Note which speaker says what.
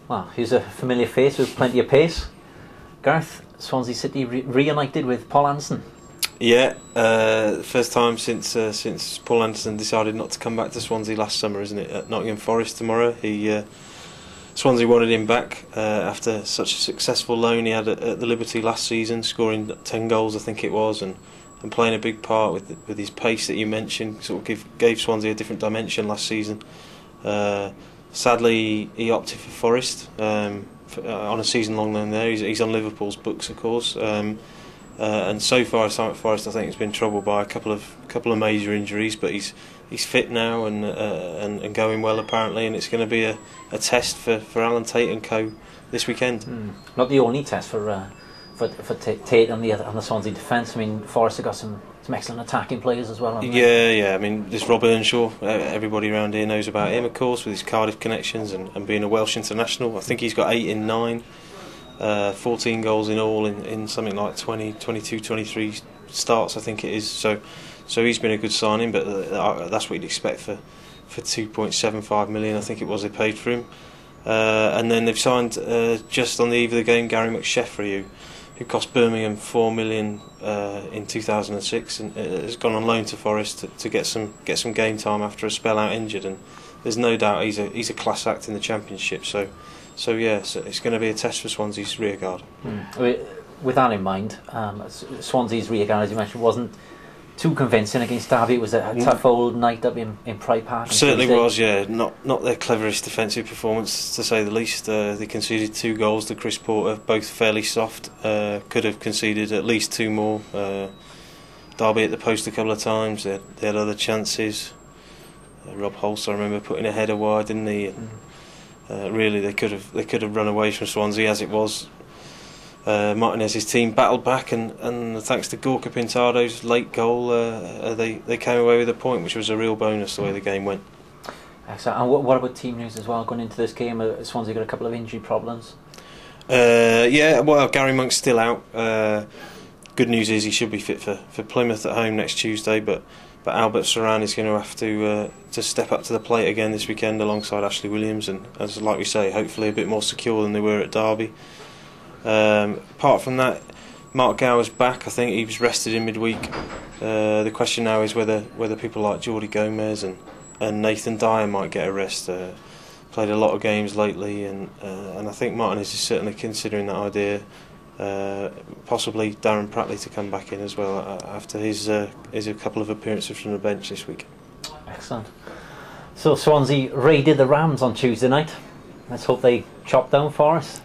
Speaker 1: Well, he's a familiar face with plenty of pace. Gareth, Swansea City reunited with Paul Anderson.
Speaker 2: Yeah, first time since Paul Anderson decided not to come back to Swansea last summer, isn't it? At Nottingham Forest tomorrow. Swansea wanted him back after such a successful loan he had at the Liberty last season, scoring 10 goals I think it was, and playing a big part with his pace that you mentioned. Sort of gave Swansea a different dimension last season. Sadly, he opted for Forest on a season-long loan there. He's on Liverpool's books, of course. And so far, his time at Forest, I think, has been troubled by a couple of major injuries. But he's fit now and going well apparently. And it's going to be a test for Alan Tate and co this weekend.
Speaker 1: Not the only test for Tate on the Swansea defence. I mean, Forest have got some excellent attacking players as well.
Speaker 2: Yeah. I mean, there's Rob Earnshaw. Everybody around here knows about him, of course, with his Cardiff connections and being a Welsh international. I think he's got 8 in 9. 14 goals in all in something like 22, 23 starts, I think it is. So he's been a good signing, but that's what you'd expect for 2.75 million, I think it was they paid for him. And then they've signed just on the eve of the game Gary McSheffrey, who cost Birmingham 4 million in 2006, and has gone on loan to Forest to get some game time after a spell out injured. And there's no doubt he's a class act in the Championship. So it's going to be a test for Swansea's rearguard.
Speaker 1: With that in mind, Swansea's rearguard, as you mentioned, wasn't too convincing against Derby. It was a tough old night up in Pride Park.
Speaker 2: Certainly was, yeah. Not their cleverest defensive performance, to say the least. They conceded 2 goals to Chris Porter, both fairly soft. Could have conceded at least 2 more. Derby at the post a couple of times. They had other chances. Rob Holst, I remember, putting a header wide, didn't he? Really, they could have run away from Swansea as it was. Martinez's team battled back, and thanks to Gorka Pintado's late goal, they came away with a point, which was a real bonus the way the game went.
Speaker 1: Excellent. And what about team news as well going into this game? Swansea got a couple of injury problems.
Speaker 2: Yeah, well, Gary Monk's still out. Good news is he should be fit for Plymouth at home next Tuesday, but Albert Saran is going to have to step up to the plate again this weekend alongside Ashley Williams, and as like we say, hopefully a bit more secure than they were at Derby. Apart from that, Mark Gower's back. I think he was rested in midweek. The question now is whether people like Jordi Gomez and Nathan Dyer might get a rest. Played a lot of games lately, and I think Martinez is certainly considering that idea. Possibly Darren Pratley to come back in as well after his a couple of appearances from the bench this week.
Speaker 1: Excellent. So Swansea raided the Rams on Tuesday night. Let's hope they chop down Forest.